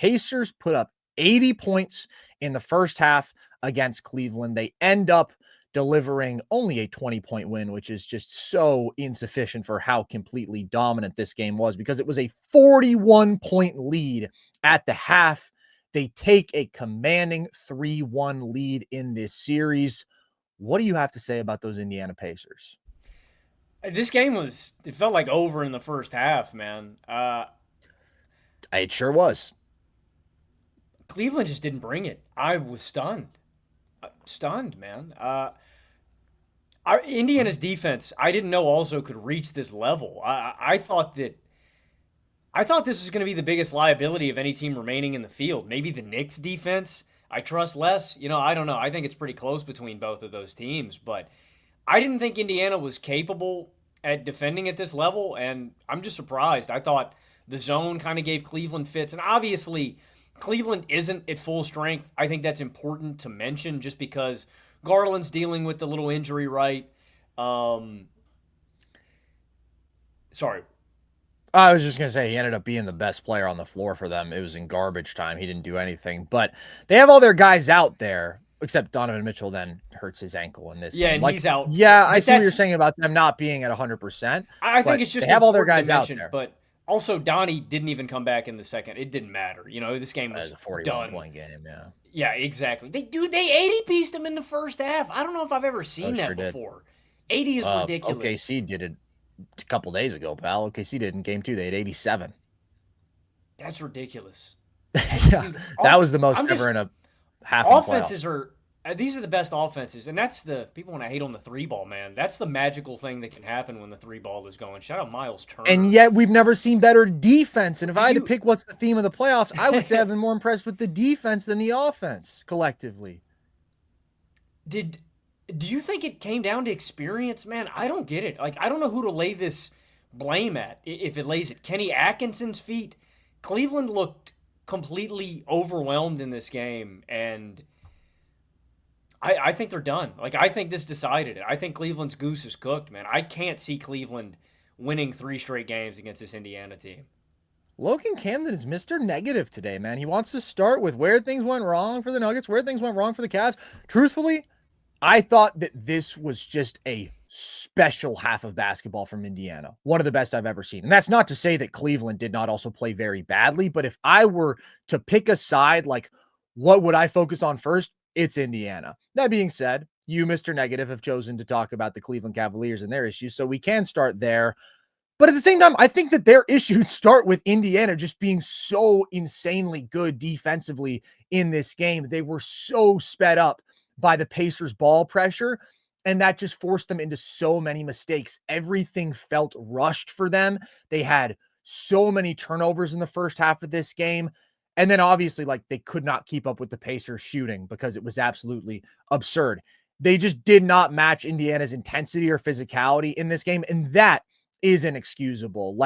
Pacers put up 80 points in the first half against Cleveland. They end up delivering only a 20-point win, which is just so insufficient for how completely dominant this game was, because it was a 41-point lead at the half. They take a commanding 3-1 lead in this series. What do you have to say about those Indiana Pacers? This game it felt like over in the first half, man. It sure was. Cleveland just didn't bring it. I was stunned. Stunned, man. Indiana's defense, I didn't know also could reach this level. I thought this was going to be the biggest liability of any team remaining in the field. Maybe the Knicks defense I trust less. I don't know. I think it's pretty close between both of those teams, but I didn't think Indiana was capable at defending at this level, and I'm just surprised. I thought the zone kind of gave Cleveland fits, and obviously Cleveland isn't at full strength. I think that's important to mention just because Garland's dealing with the little injury, right? Sorry. I was just going to say he ended up being the best player on the floor for them. It was in garbage time. He didn't do anything. But they have all their guys out there, except Donovan Mitchell then hurts his ankle in this Yeah, game. and he's out. Yeah, I see what you're saying about them not being at 100%. I think it's just they have all their important guys to out mention, there. but also Donnie didn't even come back in the second. It didn't matter. This game was a 41 done. Point game, yeah. Yeah, exactly. They 80-pieced him in the first half. I don't know if I've ever seen that before. 80 is ridiculous. OKC did it a couple days ago, pal. OKC did in game 2. They had 87. That's ridiculous. Yeah, dude, that was the most ever in a half. Offenses are these are the best offenses, and that's the people when I hate on the three ball, man. That's the magical thing that can happen when the three ball is going. Shout out Miles Turner. And yet we've never seen better defense. And if I had to pick what's the theme of the playoffs, I would say I've been more impressed with the defense than the offense collectively. Do you think it came down to experience, man? I don't get it. I don't know who to lay this blame at. If it lays at Kenny Atkinson's feet, Cleveland looked completely overwhelmed in this game, and I think they're done. I think this decided it. I think Cleveland's goose is cooked, man. I can't see Cleveland winning 3 straight games against this Indiana team. Logan Camden is Mr. Negative today, man. He wants to start with where things went wrong for the Nuggets, where things went wrong for the Cavs. Truthfully, I thought that this was just a special half of basketball from Indiana. One of the best I've ever seen. And that's not to say that Cleveland did not also play very badly, but if I were to pick a side, what would I focus on first? It's Indiana. That being said, you, Mr. Negative, have chosen to talk about the Cleveland Cavaliers and their issues, so we can start there. But at the same time, I think that their issues start with Indiana just being so insanely good defensively in this game. They were so sped up by the Pacers' ball pressure, and that just forced them into so many mistakes. Everything felt rushed for them. They had so many turnovers in the first half of this game. And then obviously, they could not keep up with the Pacers shooting because it was absolutely absurd. They just did not match Indiana's intensity or physicality in this game. And that is inexcusable.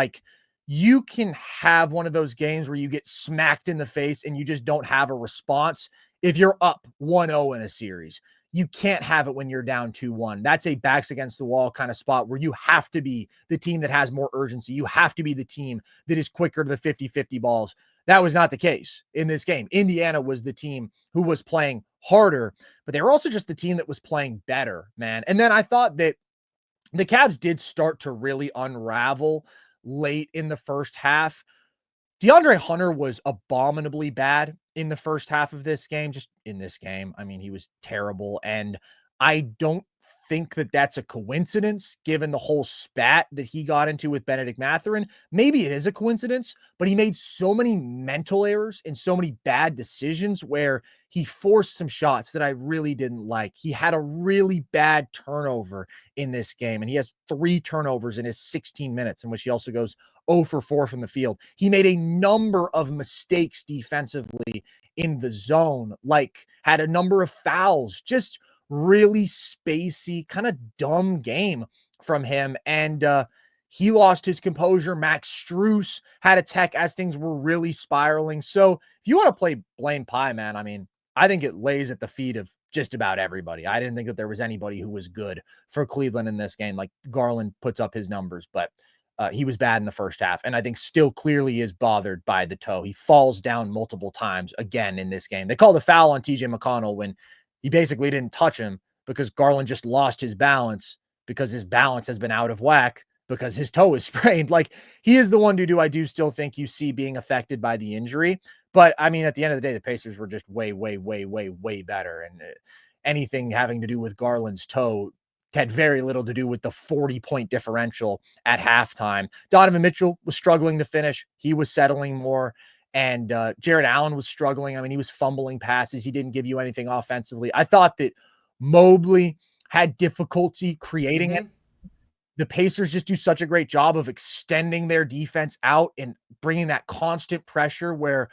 You can have one of those games where you get smacked in the face and you just don't have a response if you're up 1-0 in a series. You can't have it when you're down 2-1. That's a backs against the wall kind of spot where you have to be the team that has more urgency. You have to be the team that is quicker to the 50-50 balls. That was not the case in this game. Indiana was the team who was playing harder, but they were also just the team that was playing better, man. And then I thought that the Cavs did start to really unravel late in the first half. DeAndre Hunter was abominably bad in the first half of this game. Just in this game, I mean, he was terrible. And I don't think that that's a coincidence given the whole spat that he got into with Benedict Mathurin. Maybe it is a coincidence, but he made so many mental errors and so many bad decisions where he forced some shots that I really didn't like. He had a really bad turnover in this game, and he has 3 turnovers in his 16 minutes, in which he also goes 0 for 4 from the field. He made a number of mistakes defensively in the zone, had a number of fouls, just really spacey, kind of dumb game from him. And he lost his composure. Max Strus had a tech as things were really spiraling. So if you want to play blame pie, man, I mean, I think it lays at the feet of just about everybody. I didn't think that there was anybody who was good for Cleveland in this game. Garland puts up his numbers, but he was bad in the first half, and I think still clearly is bothered by the toe. He falls down multiple times again in this game. They called a foul on TJ McConnell when he basically didn't touch him because Garland just lost his balance because his balance has been out of whack because his toe is sprained. Like, he is the one who I do still think you see being affected by the injury. But I mean, at the end of the day, the Pacers were just way, way, way, way, way better. And anything having to do with Garland's toe had very little to do with the 40-point differential at halftime. Donovan Mitchell was struggling to finish. He was settling more. And Jared Allen was struggling. I mean, he was fumbling passes. He didn't give you anything offensively. I thought that Mobley had difficulty creating it. The Pacers just do such a great job of extending their defense out and bringing that constant pressure where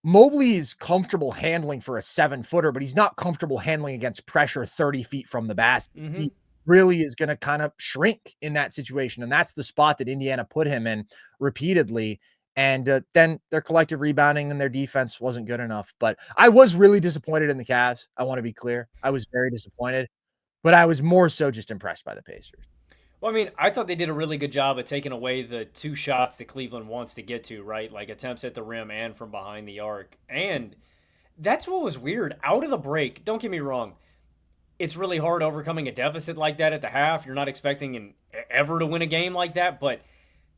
Mobley is comfortable handling for a 7-footer, but he's not comfortable handling against pressure 30 feet from the basket. He really is going to kind of shrink in that situation. And that's the spot that Indiana put him in repeatedly. And then their collective rebounding and their defense wasn't good enough. But I was really disappointed in the Cavs. I want to be clear. I was very disappointed, but I was more so just impressed by the Pacers. Well, I mean, I thought they did a really good job of taking away the two shots that Cleveland wants to get to, right? Like attempts at the rim and from behind the arc. And that's what was weird. Out of the break, don't get me wrong, it's really hard overcoming a deficit like that at the half. You're not expecting ever to win a game like that, but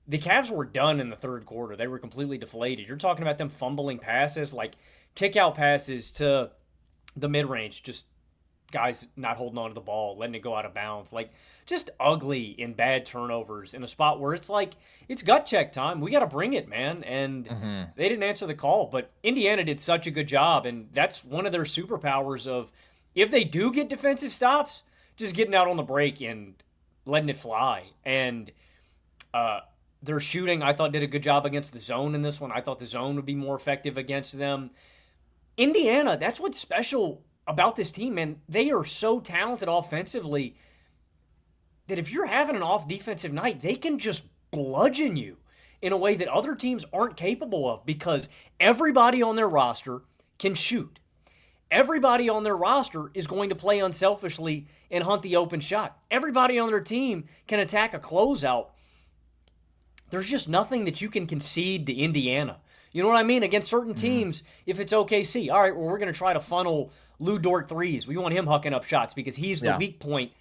the Cavs were done in the third quarter. They were completely deflated. You're talking about them fumbling passes, like kick-out passes to the mid-range, just guys not holding on to the ball, letting it go out of bounds. Like, just ugly and bad turnovers in a spot where it's like, it's gut check time. We got to bring it, man. And they didn't answer the call. But Indiana did such a good job, and that's one of their superpowers of, if they do get defensive stops, just getting out on the break and letting it fly. And their shooting, I thought, did a good job against the zone in this one. I thought the zone would be more effective against them. Indiana, that's what's special about this team, man. They are so talented offensively that if you're having an off defensive night, they can just bludgeon you in a way that other teams aren't capable of, because everybody on their roster can shoot. Everybody on their roster is going to play unselfishly and hunt the open shot. Everybody on their team can attack a closeout. There's just nothing that you can concede to Indiana. You know what I mean? Against certain teams, if it's OKC, all right, well, we're going to try to funnel Lou Dort threes. We want him hucking up shots because he's the weak point.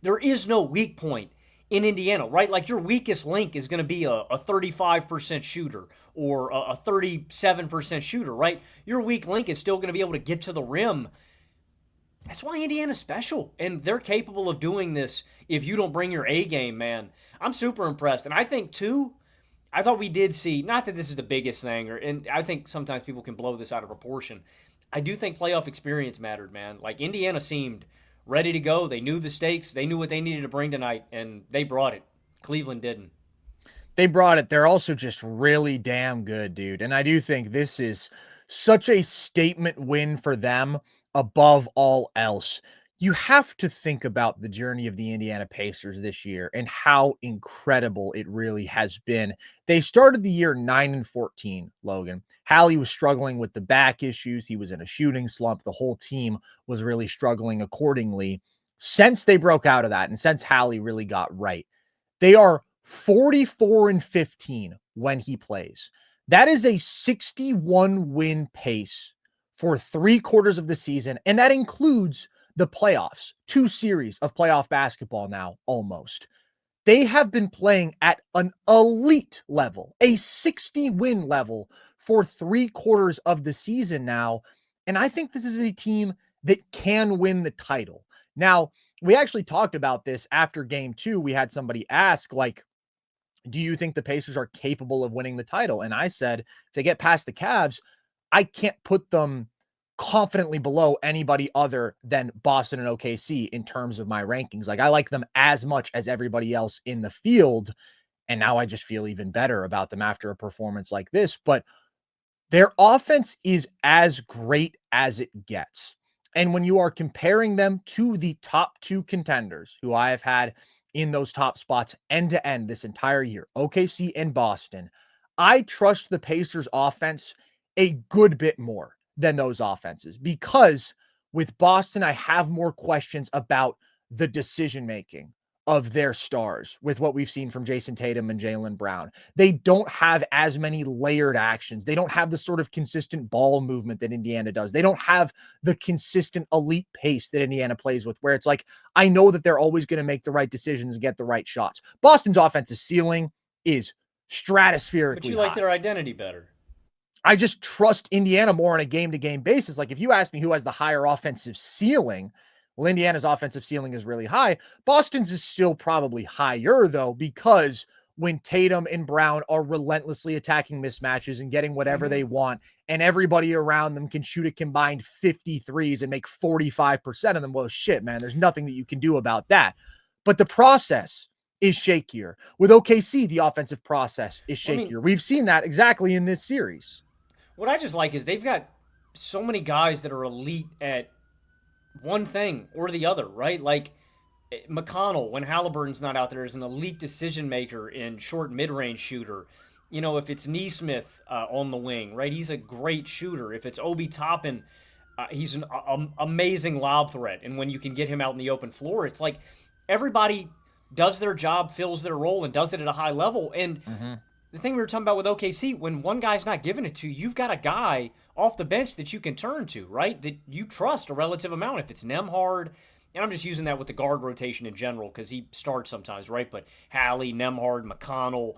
There is no weak point in Indiana, right? Like, your weakest link is going to be a 35% shooter or a 37% shooter, right? Your weak link is still going to be able to get to the rim. That's why Indiana's special, and they're capable of doing this if you don't bring your A game, man. I'm super impressed. And I think, too, I thought we did see, not that this is the biggest thing, and I think sometimes people can blow this out of proportion. I do think playoff experience mattered, man. Like, Indiana seemed ready to go. They knew the stakes. They knew what they needed to bring tonight, and they brought it. Cleveland didn't. They brought it. They're also just really damn good, dude. And I do think this is such a statement win for them above all else. You have to think about the journey of the Indiana Pacers this year and how incredible it really has been. They started the year 9-14, Logan. Hallie was struggling with the back issues. He was in a shooting slump. The whole team was really struggling accordingly. Since they broke out of that and since Hallie really got right, they are 44-15 when he plays. That is a 61-win pace for 3/4 of the season, and that includes the playoffs, 2 series of playoff basketball now, almost. They have been playing at an elite level, a 60-win level for 3/4 of the season now. And I think this is a team that can win the title. Now, we actually talked about this after game 2. We had somebody ask, like, do you think the Pacers are capable of winning the title? And I said, if they get past the Cavs, I can't put them confidently below anybody other than Boston and OKC in terms of my rankings. Like, I like them as much as everybody else in the field. And now I just feel even better about them after a performance like this. But their offense is as great as it gets. And when you are comparing them to the top 2 contenders who I have had in those top spots end to end this entire year, OKC and Boston, I trust the Pacers offense a good bit more than those offenses, because with Boston, I have more questions about the decision-making of their stars with what we've seen from Jason Tatum and Jaylen Brown. They don't have as many layered actions. They don't have the sort of consistent ball movement that Indiana does. They don't have the consistent elite pace that Indiana plays with, where it's like, I know that they're always going to make the right decisions and get the right shots. Boston's offensive ceiling is stratospherically But you like high. their identity better. I just trust Indiana more on a game-to-game basis. Like, if you ask me who has the higher offensive ceiling, well, Indiana's offensive ceiling is really high. Boston's is still probably higher, though, because when Tatum and Brown are relentlessly attacking mismatches and getting whatever they want, and everybody around them can shoot a combined 53s and make 45% of them, well, shit, man, there's nothing that you can do about that. But the process is shakier. With OKC, the offensive process is shakier. We've seen that exactly in this series. What I just like is they've got so many guys that are elite at one thing or the other, right? Like McConnell, when Halliburton's not out there, is an elite decision maker in short mid-range shooter. You know, if it's Neesmith on the wing, right? He's a great shooter. If it's Obi Toppin, he's an amazing lob threat. And when you can get him out in the open floor, it's like everybody does their job, fills their role, and does it at a high level. And the thing we were talking about with OKC, when one guy's not giving it to you, you've got a guy off the bench that you can turn to, right? That you trust a relative amount. If it's Nembhard, and I'm just using that with the guard rotation in general because he starts sometimes, right? But Hallie, Nembhard, McConnell,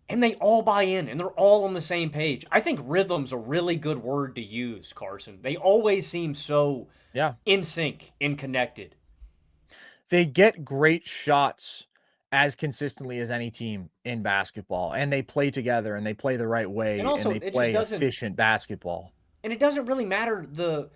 and they all buy in, and they're all on the same page. I think rhythm's a really good word to use, Carson. They always seem so in sync and connected. They get great shots as consistently as any team in basketball, and they play together, and they play the right way, and they play efficient basketball. And it doesn't really matter the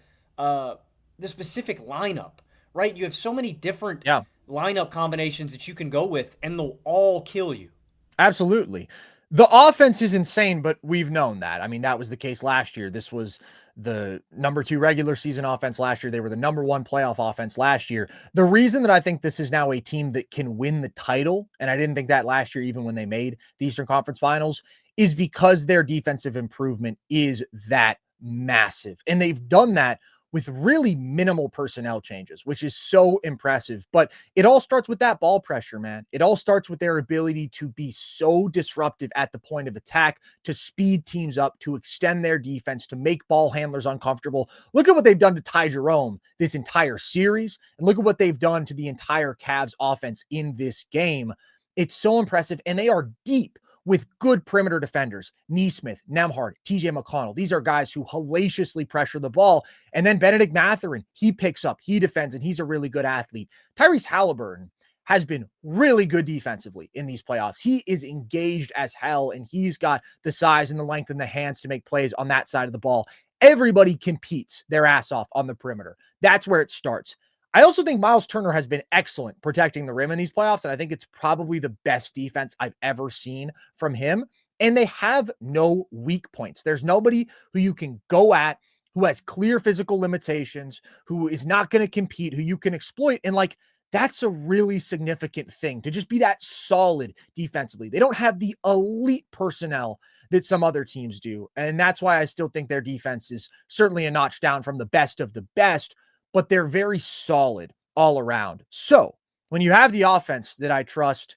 specific lineup, right? You have so many different lineup combinations that you can go with, and they'll all kill you. Absolutely. The offense is insane, but we've known that. I mean, that was the case last year. This was the number 2 regular season offense last year. They were the number 1 playoff offense last year. The reason that I think this is now a team that can win the title, and I didn't think that last year, even when they made the Eastern Conference Finals, is because their defensive improvement is that massive. And they've done that with really minimal personnel changes, which is so impressive. But it all starts with that ball pressure, man. It all starts with their ability to be so disruptive at the point of attack, to speed teams up, to extend their defense, to make ball handlers uncomfortable. Look at what they've done to Ty Jerome this entire series, and look at what they've done to the entire Cavs offense in this game. It's so impressive, and they are deep with good perimeter defenders. Neesmith, Nembhard, TJ McConnell. These are guys who hellaciously pressure the ball. And then Benedict Mathurin, he picks up, he defends, and he's a really good athlete. Tyrese Haliburton has been really good defensively in these playoffs. He is engaged as hell, and he's got the size and the length and the hands to make plays on that side of the ball. Everybody competes their ass off on the perimeter. That's where it starts. I also think Miles Turner has been excellent protecting the rim in these playoffs, and I think it's probably the best defense I've ever seen from him. And they have no weak points. There's nobody who you can go at who has clear physical limitations, who is not going to compete, who you can exploit. And like, that's a really significant thing, to just be that solid defensively. They don't have the elite personnel that some other teams do. And that's why I still think their defense is certainly a notch down from the best of the best, but they're very solid all around. So when you have the offense that I trust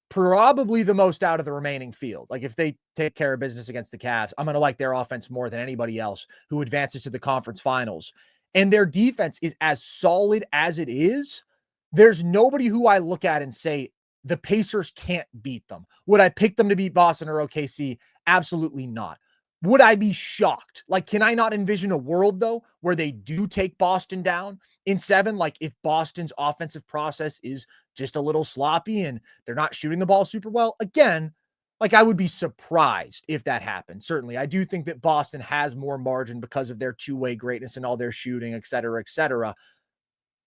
probably the most out of the remaining field, like if they take care of business against the Cavs, I'm going to like their offense more than anybody else who advances to the conference finals. And their defense is as solid as it is. There's nobody who I look at and say the Pacers can't beat them. Would I pick them to beat Boston or OKC? Absolutely not. Would I be shocked? Like, can I not envision a world, though, where they do take Boston down in 7? Like, if Boston's offensive process is just a little sloppy and they're not shooting the ball super well, again, like, I would be surprised if that happened. Certainly, I do think that Boston has more margin because of their two-way greatness and all their shooting, et cetera, et cetera.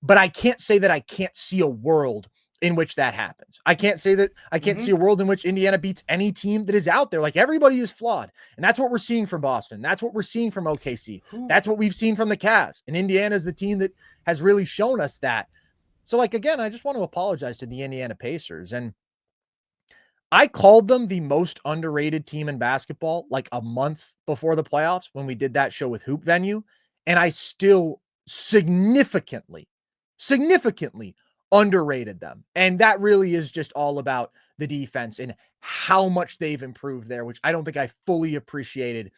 But I can't say that I can't see a world in which that happens. I can't say that I can't see a world in which Indiana beats any team that is out there. Like, everybody is flawed. And that's what we're seeing from Boston. That's what we're seeing from OKC. That's what we've seen from the Cavs. And Indiana is the team that has really shown us that. So, like, again, I just want to apologize to the Indiana Pacers. And I called them the most underrated team in basketball like a month before the playoffs when we did that show with Hoop Venue. And I still significantly underrated them. And that really is just all about the defense and how much they've improved there, which I don't think I fully appreciated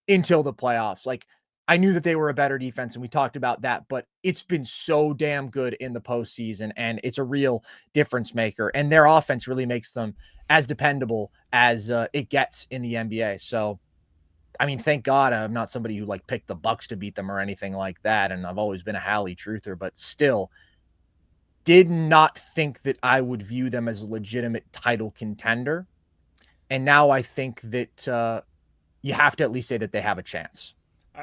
until the playoffs. Like, I knew that they were a better defense, and we talked about that, but it's been so damn good in the postseason, and it's a real difference maker. And their offense really makes them as dependable as it gets in the NBA. So, I mean, thank God I'm not somebody who like picked the Bucks to beat them or anything like that. And I've always been a Hallie truther, but still did not think that I would view them as a legitimate title contender. And now I think that you have to at least say that they have a chance.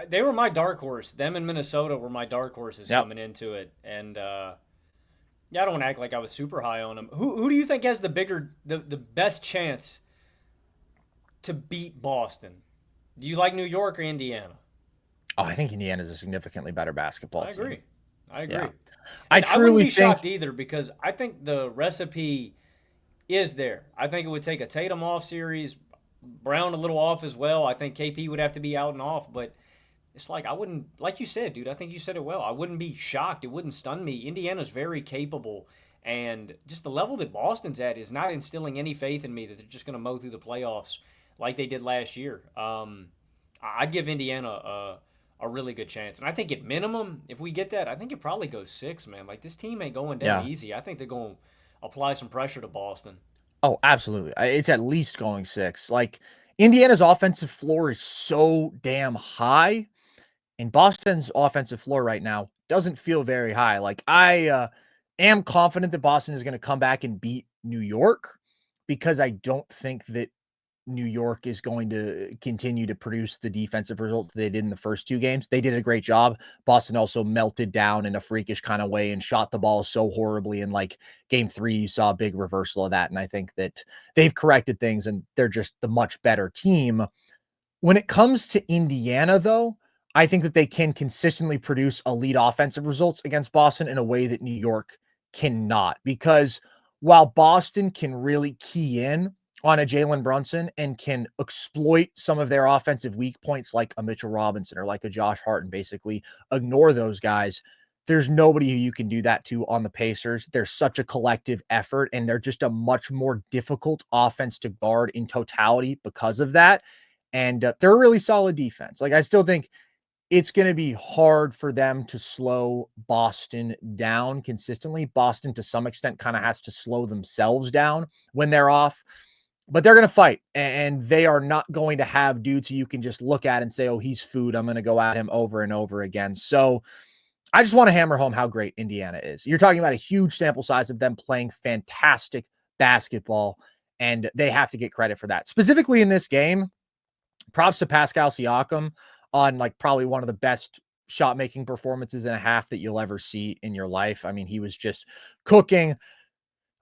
They were my dark horse. Them and Minnesota were my dark horses Yep. coming into it, and yeah, I don't want to act like I was super high on them. Who do you think has the best chance to beat Boston? Do you like New York or Indiana? Oh, I think Indiana's a significantly better basketball team. I agree. Yeah. I wouldn't be think shocked either because I think the recipe is there. I think it would take a Tatum off series, Brown a little off as well. I think KP would have to be out and off, but it's like I wouldn't, like you said, dude. I think you said it well. I wouldn't be shocked. It wouldn't stun me. Indiana's very capable, and just the level that Boston's at is not instilling any faith in me that they're just going to mow through the playoffs like they did last year. I'd give Indiana a really good chance, and I think at minimum, if we get that, I think it probably goes 6, man. Like this team ain't going down easy. I think they're going to apply some pressure to Boston. Oh, absolutely. It's at least going 6. Like Indiana's offensive floor is so damn high, and Boston's offensive floor right now doesn't feel very high. Like I am confident that Boston is going to come back and beat New York because I don't think that New York is going to continue to produce the defensive results they did in the first 2 games. They did a great job. Boston also melted down in a freakish kind of way and shot the ball so horribly. In like game 3, you saw a big reversal of that. And I think that they've corrected things and they're just the much better team. When it comes to Indiana, though, I think that they can consistently produce elite offensive results against Boston in a way that New York cannot. Because while Boston can really key in on a Jalen Brunson and can exploit some of their offensive weak points like a Mitchell Robinson or like a Josh Hart and basically ignore those guys, there's nobody who you can do that to on the Pacers. They're such a collective effort, and they're just a much more difficult offense to guard in totality because of that. And they're a really solid defense. Like, I still think it's going to be hard for them to slow Boston down consistently. Boston, to some extent, kind of has to slow themselves down when they're off, but they're going to fight, and they are not going to have dudes who you can just look at and say, oh, he's food. I'm going to go at him over and over again. So I just want to hammer home how great Indiana is. You're talking about a huge sample size of them playing fantastic basketball, and they have to get credit for that. Specifically in this game, props to Pascal Siakam on like probably one of the best shot making performances in a half that you'll ever see in your life. I mean, he was just cooking,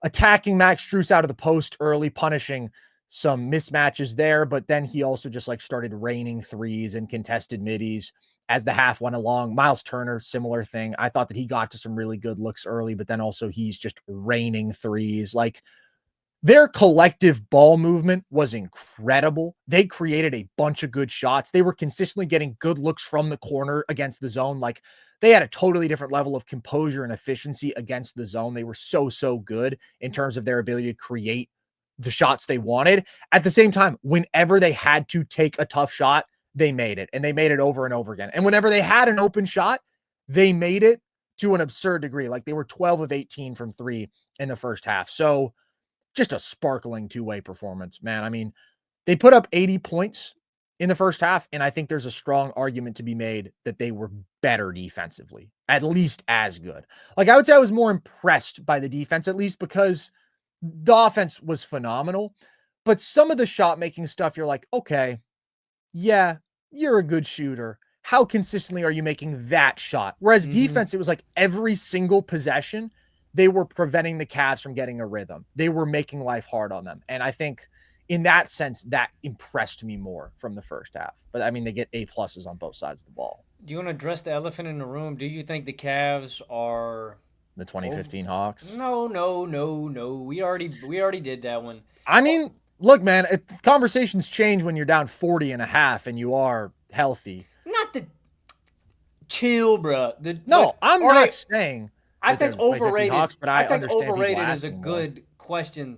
attacking Max Strus out of the post early, punishing some mismatches there, but then he also just like started raining threes and contested middies as the half went along. Miles Turner, similar thing. I thought that he got to some really good looks early, but then also he's just raining threes. Like, their collective ball movement was incredible. They created a bunch of good shots. They were consistently getting good looks from the corner against the zone. Like, they had a totally different level of composure and efficiency against the zone. They were so good in terms of their ability to create the shots they wanted. At the same time, whenever they had to take a tough shot, they made it, and they made it over and over again. And whenever they had an open shot, they made it to an absurd degree. Like, they were 12 of 18 from 3 in the first half. So just a sparkling two-way performance, man. I mean, they put up 80 points in the first half, and I think there's a strong argument to be made that they were better defensively, at least as good. Like, I would say I was more impressed by the defense, at least because the offense was phenomenal, but some of the shot-making stuff, you're like, okay, yeah, you're a good shooter. How consistently are you making that shot? Whereas defense, it was like every single possession, they were preventing the Cavs from getting a rhythm. They were making life hard on them. And I think in that sense, that impressed me more from the first half. But I mean, they get A pluses on both sides of the ball. Do you want to address the elephant in the room? Do you think the Cavs are The 2015 Hawks? No. We already did that one. I mean, look, man, conversations change when you're down 40 and a half and you are healthy. Not the chill, bro. I'm not saying I that they're think the 2015 overrated. Hawks, but I I think understand people overrated is a asking more. good question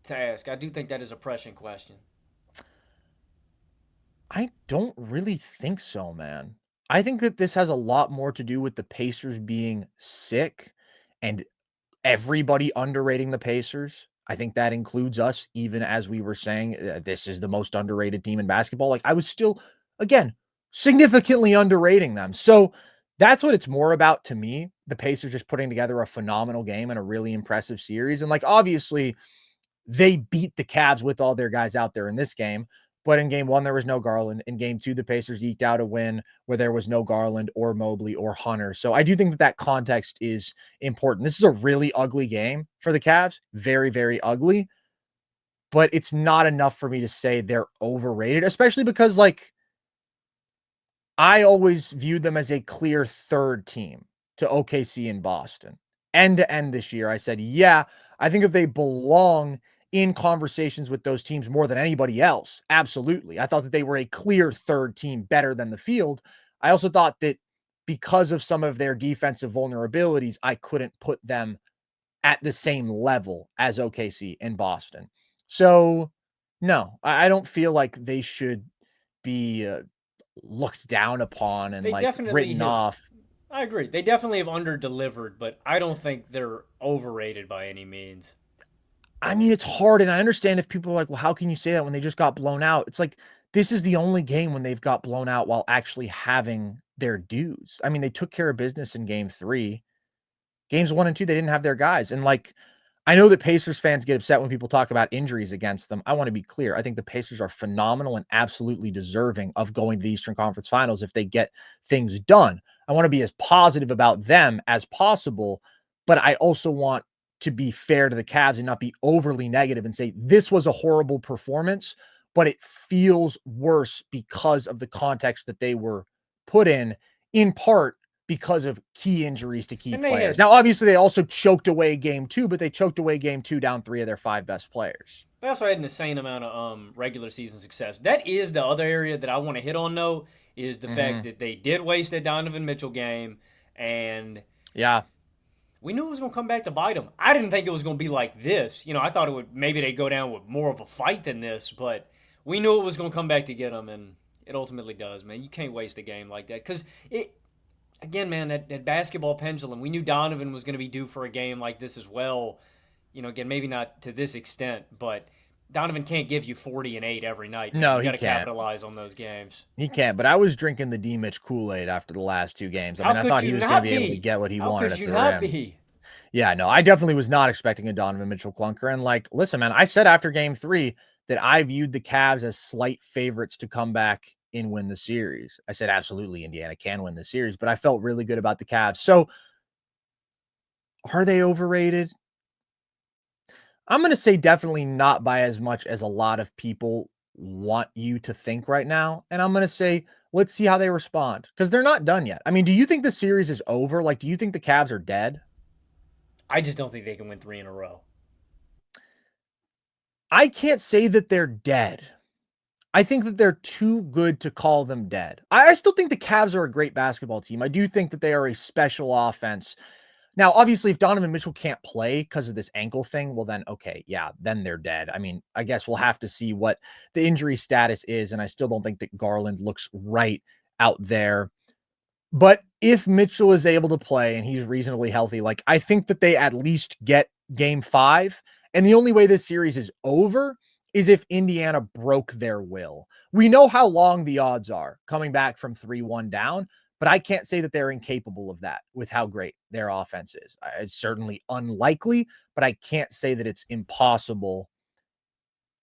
to ask. I do think that is a pressing question. I don't really think so, man. I think that this has a lot more to do with the Pacers being sick and everybody underrating the Pacers. I think that includes us, even as we were saying, this is the most underrated team in basketball. Like, I was still, again, significantly underrating them. So that's what it's more about to me. The Pacers just putting together a phenomenal game and a really impressive series. And, like, obviously, they beat the Cavs with all their guys out there in this game. But in game one, there was no Garland. In game two, the Pacers eked out a win where there was no Garland or Mobley or Hunter. So I do think that that context is important. This is a really ugly game for the Cavs. Very, very ugly. But it's not enough for me to say they're overrated, especially because, like, I always viewed them as a clear third team to OKC and Boston. End to end this year, I said, yeah, I think if they belong in conversations with those teams more than anybody else, absolutely. I thought that they were a clear third team better than the field. I also thought that because of some of their defensive vulnerabilities, I couldn't put them at the same level as OKC and Boston. So, no, I don't feel like they should be looked down upon and They like definitely written have. off. I agree. They definitely have underdelivered, but I don't think they're overrated by any means. I mean, it's hard. And I understand if people are like, well, how can you say that when they just got blown out? It's like, this is the only game when they've got blown out while actually having their dues. I mean, they took care of business in game three. Games one and two, they didn't have their guys. And like, I know that Pacers fans get upset when people talk about injuries against them. I want to be clear. I think the Pacers are phenomenal and absolutely deserving of going to the Eastern Conference Finals if they get things done. I want to be as positive about them as possible, but I also want to be fair to the Cavs and not be overly negative and say this was a horrible performance, but it feels worse because of the context that they were put in part because of key injuries to key And they players. had Now, obviously, they also choked away game two, but they choked away game two down three of their five best players. they also had an insane amount of regular season success. That is the other area that I want to hit on though, is the fact Mm-hmm. that they did waste that Donovan Mitchell game, and Yeah. we knew it was going to come back to bite them. I didn't think it was going to be like this. You know, I thought it would, maybe they'd go down with more of a fight than this, but we knew it was going to come back to get them, and it ultimately does, man. You can't waste a game like that because it. Again, man, that basketball pendulum. We knew Donovan was going to be due for a game like this as well. You know, again, maybe not to this extent, but Donovan can't give you 40 and 8 every night, man. No, You got he to can't. capitalize on those games. He can't. But I was drinking the D Mitch Kool-Aid after the last two games. I How mean, I could thought you he was going to not be able to be? get what he How wanted could at you the not rim. be? Yeah, no, I definitely was not expecting a Donovan Mitchell clunker. And like, listen, man, I said after game three that I viewed the Cavs as slight favorites to come back and win the series. I said, absolutely, Indiana can win the series, but I felt really good about the Cavs. So are they overrated? I'm going to say definitely not by as much as a lot of people want you to think right now. And I'm going to say, let's see how they respond because they're not done yet. I mean, do you think the series is over? Like, do you think the Cavs are dead? I just don't think they can win 3 in a row. I can't say that they're dead. I think that they're too good to call them dead. I still think the Cavs are a great basketball team. I do think that they are a special offense. Now, obviously, if Donovan Mitchell can't play because of this ankle thing, well, then, okay, yeah, then they're dead. I mean, I guess we'll have to see what the injury status is. And I still don't think that Garland looks right out there. But if Mitchell is able to play and he's reasonably healthy, like I think that they at least get game five. And the only way this series is over is if Indiana broke their will. We know how long the odds are coming back from 3-1 down, but I can't say that they're incapable of that with how great their offense is. It's certainly unlikely, but I can't say that it's impossible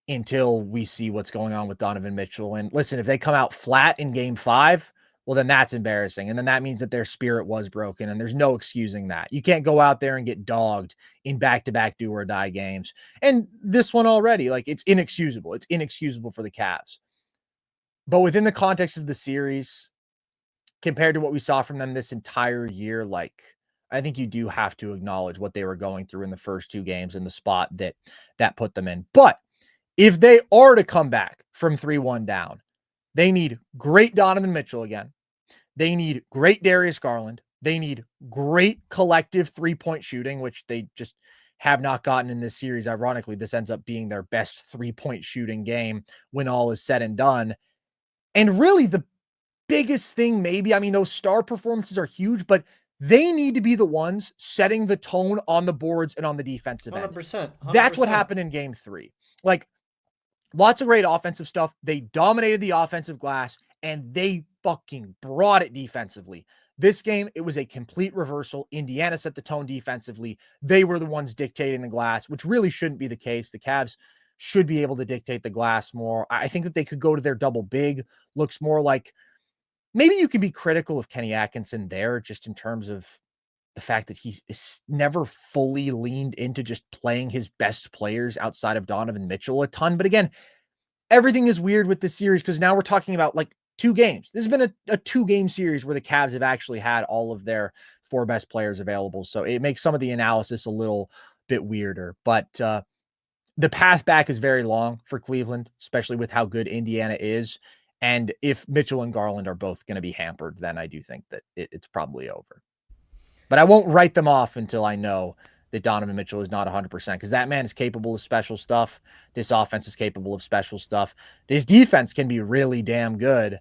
until we see what's going on with Donovan Mitchell. And listen, if they come out flat in game five, well, then that's embarrassing. And then that means that their spirit was broken, and there's no excusing that. You can't go out there and get dogged in back-to-back do or die games. And this one already, like, it's inexcusable. It's inexcusable for the Cavs. But within the context of the series, compared to what we saw from them this entire year, like, I think you do have to acknowledge what they were going through in the first two games and the spot that put them in. But if they are to come back from 3-1 down, they need great Donovan Mitchell again. They need great Darius Garland. They need great collective three-point shooting, which they just have not gotten in this series. Ironically, this ends up being their best three-point shooting game when all is said and done. And really, the biggest thing, maybe, I mean, those star performances are huge, but they need to be the ones setting the tone on the boards and on the defensive end. 100%. That's what happened in game 3. Like, lots of great offensive stuff. They dominated the offensive glass, and they fucking brought it defensively. This game, it was a complete reversal. Indiana set the tone defensively. They were the ones dictating the glass, which really shouldn't be the case. The Cavs should be able to dictate the glass more. I think that they could go to their double big. Looks more like, maybe you can be critical of Kenny Atkinson there, just in terms of the fact that he is never fully leaned into just playing his best players outside of Donovan Mitchell a ton. But again, everything is weird with this series because now we're talking about like 2 games. This has been a 2-game series where the Cavs have actually had all of their 4 best players available. So it makes some of the analysis a little bit weirder. But the path back is very long for Cleveland, especially with how good Indiana is. And if Mitchell and Garland are both going to be hampered, then I do think that it's probably over. But I won't write them off until I know that Donovan Mitchell is not 100% because that man is capable of special stuff. This offense is capable of special stuff. This defense can be really damn good.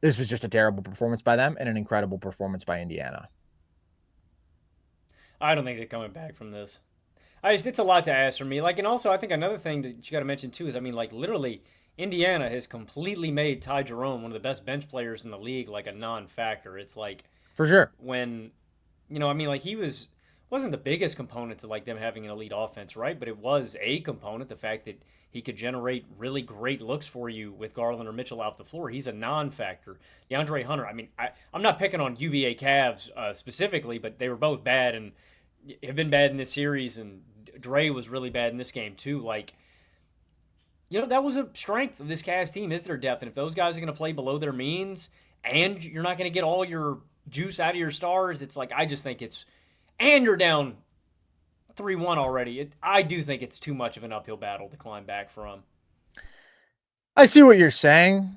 This was just a terrible performance by them and an incredible performance by Indiana. I don't think they're coming back from this. It's a lot to ask for me. Like, and also I think another thing that you got to mention too is, I mean, like literally Indiana has completely made Ty Jerome one of the best bench players in the league like a non-factor. It's like for sure when, I mean, like he wasn't the biggest component to like them having an elite offense, right? But it was a component. The fact that he could generate really great looks for you with Garland or Mitchell off the floor. He's a non-factor. DeAndre Hunter. I mean, I'm not picking on UVA Cavs specifically, but they were both bad and have been bad in this series, and Dre was really bad in this game too. Like, that was a strength of this Cavs team is their depth, and if those guys are going to play below their means, and you're not going to get all your juice out of your stars, it's like I just think and you're down 3-1 already. I do think it's too much of an uphill battle to climb back from. I see what you're saying.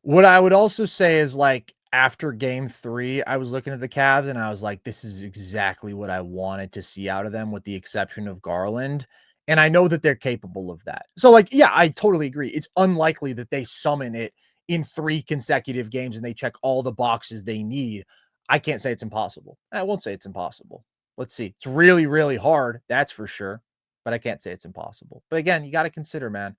What I would also say is, like, after game 3, I was looking at the Cavs and I was like, this is exactly what I wanted to see out of them, with the exception of Garland. And I know that they're capable of that. So, like, yeah, I totally agree. It's unlikely that they summon it in 3 consecutive games and they check all the boxes they need. I can't say it's impossible. I won't say it's impossible. Let's see. It's really, really hard. That's for sure. But I can't say it's impossible. But again, you got to consider, man,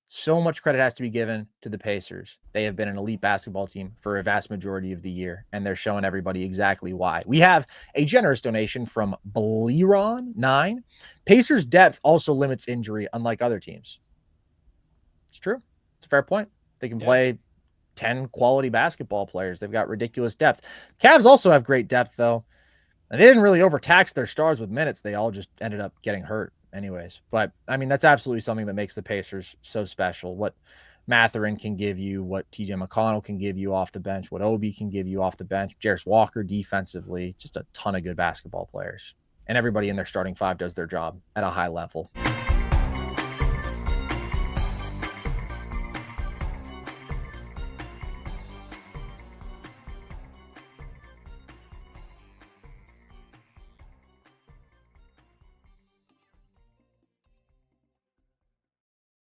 so much credit has to be given to the Pacers. They have been an elite basketball team for a vast majority of the year, and they're showing everybody exactly why. We have a generous donation from Bleron9. Pacers' depth also limits injury, unlike other teams. It's true. It's a fair point. They can play 10 quality basketball players. They've got ridiculous depth. Cavs also have great depth, though. And they didn't really overtax their stars with minutes. They all just ended up getting hurt anyways. But, I mean, that's absolutely something that makes the Pacers so special. What Mathurin can give you, what TJ McConnell can give you off the bench, what Obi can give you off the bench, Jarris Walker defensively, just a ton of good basketball players. And everybody in their starting 5 does their job at a high level.